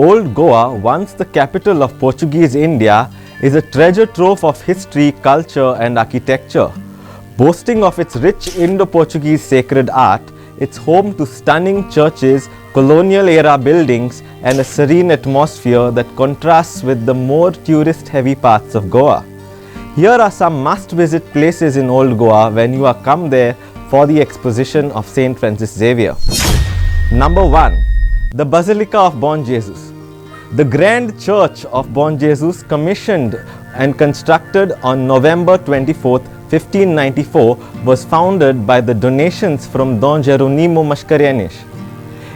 Old Goa, once the capital of Portuguese India, is a treasure trove of history, culture and architecture. Boasting of its rich Indo-Portuguese sacred art, it's home to stunning churches, colonial-era buildings and a serene atmosphere that contrasts with the more tourist-heavy parts of Goa. Here are some must-visit places in Old Goa when you are come there for the exposition of St. Francis Xavier. Number 1. The Basilica of Bon Jesus. The Grand Church of Bon Jesus, commissioned and constructed on November 24, 1594, was founded by the donations from Don Jeronimo Mascarenhas.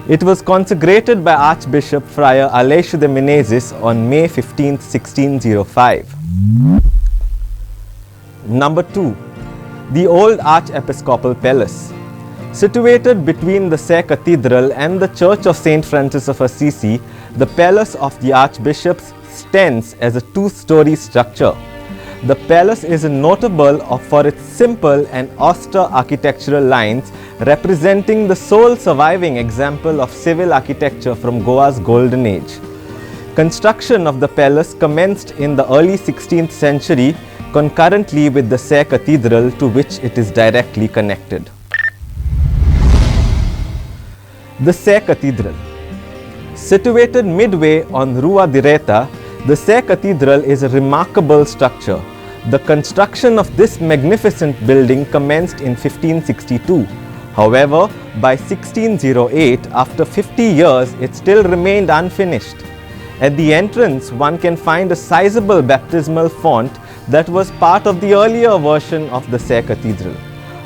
It was consecrated by Archbishop Friar Aleixo de Menezes on May 15, 1605. Number 2. The Old Archepiscopal Palace. Situated between the Sé Cathedral and the Church of St. Francis of Assisi, the Palace of the Archbishops stands as a two-story structure. The palace is notable for its simple and austere architectural lines, representing the sole surviving example of civil architecture from Goa's golden age. Construction of the palace commenced in the early 16th century, concurrently with the Sé Cathedral, to which it is directly connected. The Sé Cathedral. Situated midway on Rua Direta, the Sé Cathedral is a remarkable structure. The construction of this magnificent building commenced in 1562. However, by 1608, after 50 years, it still remained unfinished. At the entrance, one can find a sizable baptismal font that was part of the earlier version of the Sé Cathedral.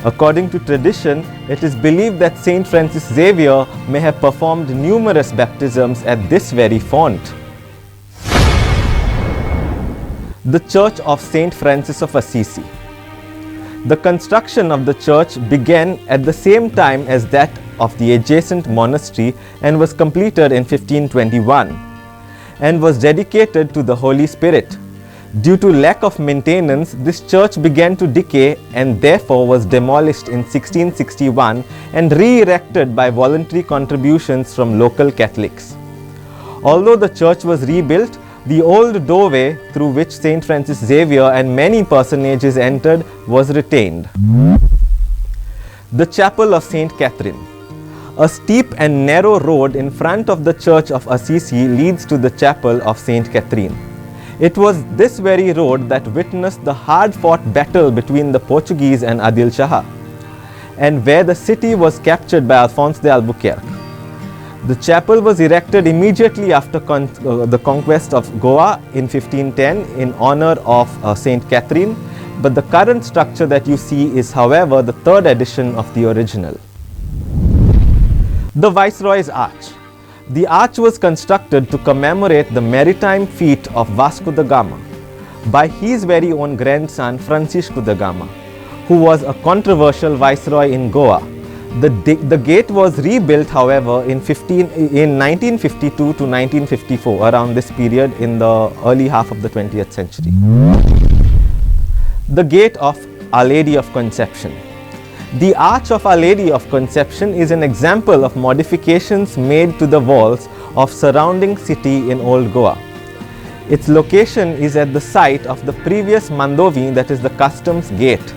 According to tradition, it is believed that St. Francis Xavier may have performed numerous baptisms at this very font. The Church of St. Francis of Assisi. The construction of the church began at the same time as that of the adjacent monastery and was completed in 1521 and was dedicated to the Holy Spirit. Due to lack of maintenance, this church began to decay and therefore was demolished in 1661 and re-erected by voluntary contributions from local Catholics. Although the church was rebuilt, the old doorway through which St. Francis Xavier and many personages entered was retained. The Chapel of St. Catherine. A steep and narrow road in front of the Church of Assisi leads to the Chapel of St. Catherine. It was this very road that witnessed the hard-fought battle between the Portuguese and Adil Shah, and where the city was captured by Alfonso de Albuquerque. The chapel was erected immediately after the conquest of Goa in 1510 in honor of St. Catherine, but the current structure that you see is, however, the third edition of the original. The Viceroy's Arch. The arch was constructed to commemorate the maritime feat of Vasco da Gama by his very own grandson Francisco da Gama, who was a controversial viceroy in Goa. The gate was rebuilt, however, in 1952 to 1954, around this period in the early half of the 20th century. The Gate of Our Lady of Conception. The Arch of Our Lady of Conception is an example of modifications made to the walls of surrounding city in Old Goa. Its location is at the site of the previous Mandovi, that is the customs gate.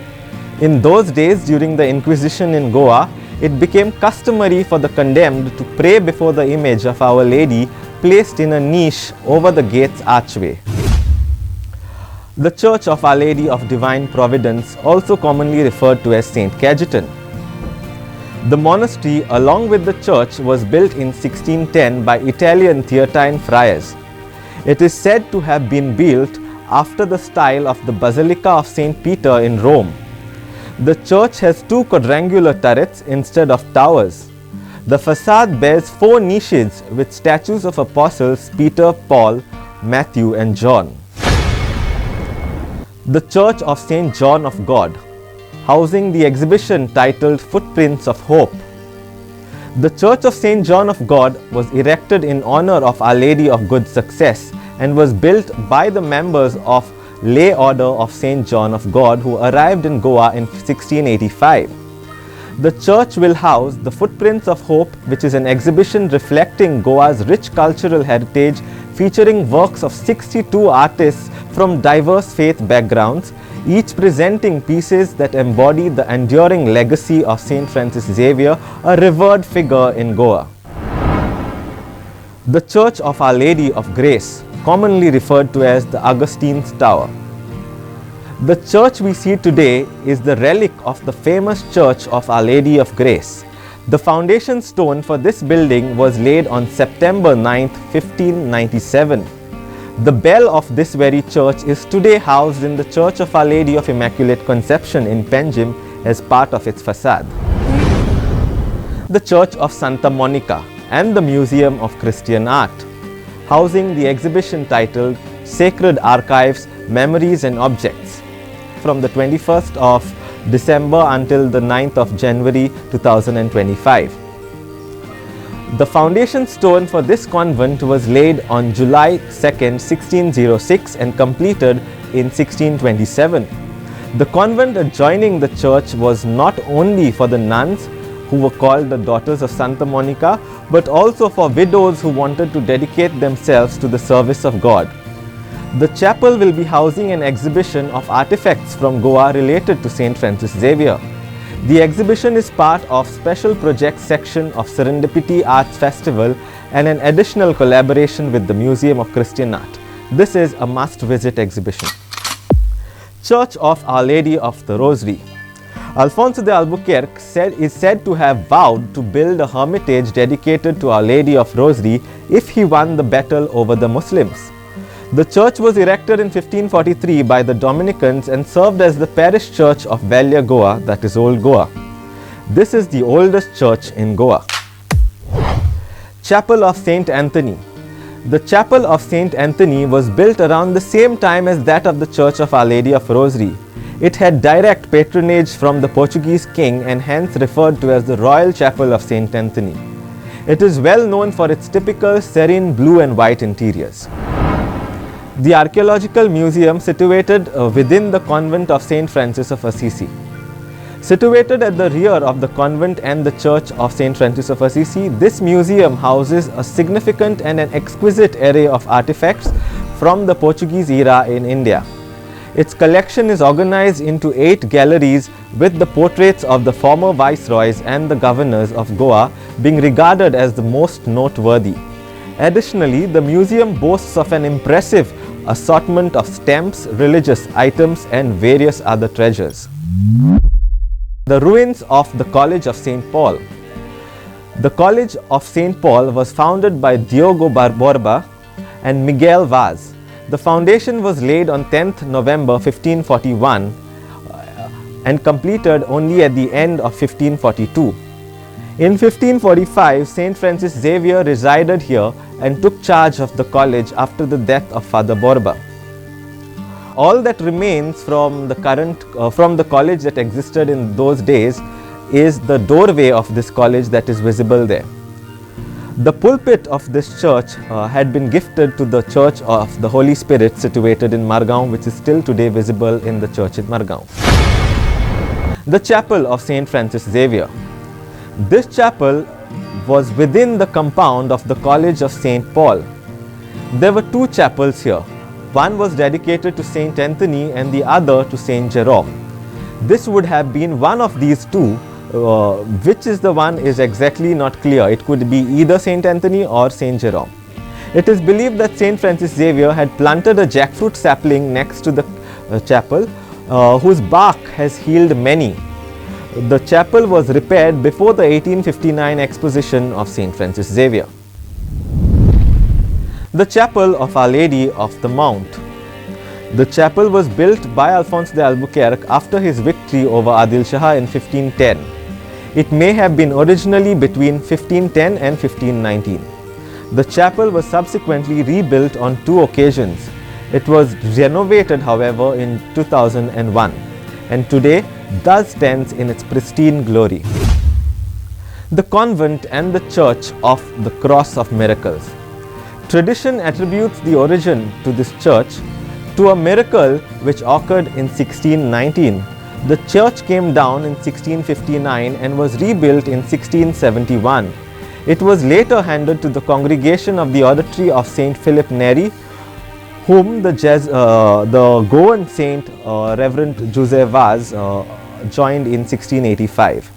In those days, during the Inquisition in Goa, it became customary for the condemned to pray before the image of Our Lady placed in a niche over the gate's archway. The Church of Our Lady of Divine Providence, also commonly referred to as St. Cajetan. The monastery, along with the church, was built in 1610 by Italian Theatine friars. It is said to have been built after the style of the Basilica of St. Peter in Rome. The church has two quadrangular turrets instead of towers. The facade bears 4 niches with statues of apostles Peter, Paul, Matthew and John. The Church of St. John of God, housing the exhibition titled Footprints of Hope. The Church of St. John of God was erected in honor of Our Lady of Good Success and was built by the members of Lay Order of St. John of God who arrived in Goa in 1685. The church will house the Footprints of Hope, which is an exhibition reflecting Goa's rich cultural heritage, featuring works of 62 artists from diverse faith backgrounds, each presenting pieces that embody the enduring legacy of Saint Francis Xavier, a revered figure in Goa. The Church of Our Lady of Grace, commonly referred to as the Augustine's Tower. The church we see today is the relic of the famous Church of Our Lady of Grace. The foundation stone for this building was laid on September 9, 1597. The bell of this very church is today housed in the Church of Our Lady of Immaculate Conception in Panjim as part of its facade. The Church of Santa Monica and the Museum of Christian Art, housing the exhibition titled Sacred Archives, Memories and Objects, from the 21st of December until the 9th of January 2025. The foundation stone for this convent was laid on July 2nd, 1606 and completed in 1627. The convent adjoining the church was not only for the nuns who were called the Daughters of Santa Monica, but also for widows who wanted to dedicate themselves to the service of God. The chapel will be housing an exhibition of artifacts from Goa related to Saint Francis Xavier. The exhibition is part of Special Projects section of Serendipity Arts Festival and an additional collaboration with the Museum of Christian Art. This is a must-visit exhibition. Church of Our Lady of the Rosary. Alfonso de Albuquerque is said to have vowed to build a hermitage dedicated to Our Lady of Rosary if he won the battle over the Muslims. The church was erected in 1543 by the Dominicans and served as the parish church of Velha Goa, that is Old Goa. This is the oldest church in Goa. Chapel of Saint Anthony. The Chapel of Saint Anthony was built around the same time as that of the Church of Our Lady of Rosary. It had direct patronage from the Portuguese king and hence referred to as the Royal Chapel of Saint Anthony. It is well known for its typical serene blue and white interiors. The Archeological Museum, situated within the convent of Saint Francis of Assisi. Situated at the rear of the convent and the Church of Saint Francis of Assisi, this museum houses a significant and an exquisite array of artifacts from the Portuguese era in India. Its collection is organized into 8 galleries, with the portraits of the former viceroys and the governors of Goa being regarded as the most noteworthy. Additionally, the museum boasts of an impressive assortment of stamps, religious items and various other treasures. The ruins of the College of St. Paul. The College of St. Paul was founded by Diogo Barbosa and Miguel Vaz. The foundation was laid on 10th November 1541 and completed only at the end of 1542. In 1545, Saint Francis Xavier resided here and took charge of the college after the death of Father Borba. All that remains from the college that existed in those days is the doorway of this college that is visible there. The pulpit of this church had been gifted to the Church of the Holy Spirit situated in Margaon, which is still today visible in the church in Margaon. The Chapel of Saint Francis Xavier. This chapel was within the compound of the College of St. Paul. There were 2 chapels here. One was dedicated to Saint Anthony and the other to Saint Jerome. This would have been one of these 2. Which is the one is exactly not clear. It could be either Saint Anthony or Saint Jerome. It is believed that Saint Francis Xavier had planted a jackfruit sapling next to the chapel, whose bark has healed many. The chapel was repaired before the 1859 exposition of Saint Francis Xavier. The Chapel of Our Lady of the Mount. The chapel was built by Alfonso de Albuquerque after his victory over Adil Shah in 1510. It may have been originally between 1510 and 1519. The chapel was subsequently rebuilt on 2 occasions. It was renovated, however, in 2001 and today thus stands in its pristine glory. The convent and the Church of the Cross of Miracles. Tradition attributes the origin to this church to a miracle which occurred in 1619 The church came down in 1659 and was rebuilt in 1671. It was later handed to the congregation of the Oratory of St. Philip Neri, whom the Goan saint Reverend Joseph Vaz joined in 1685.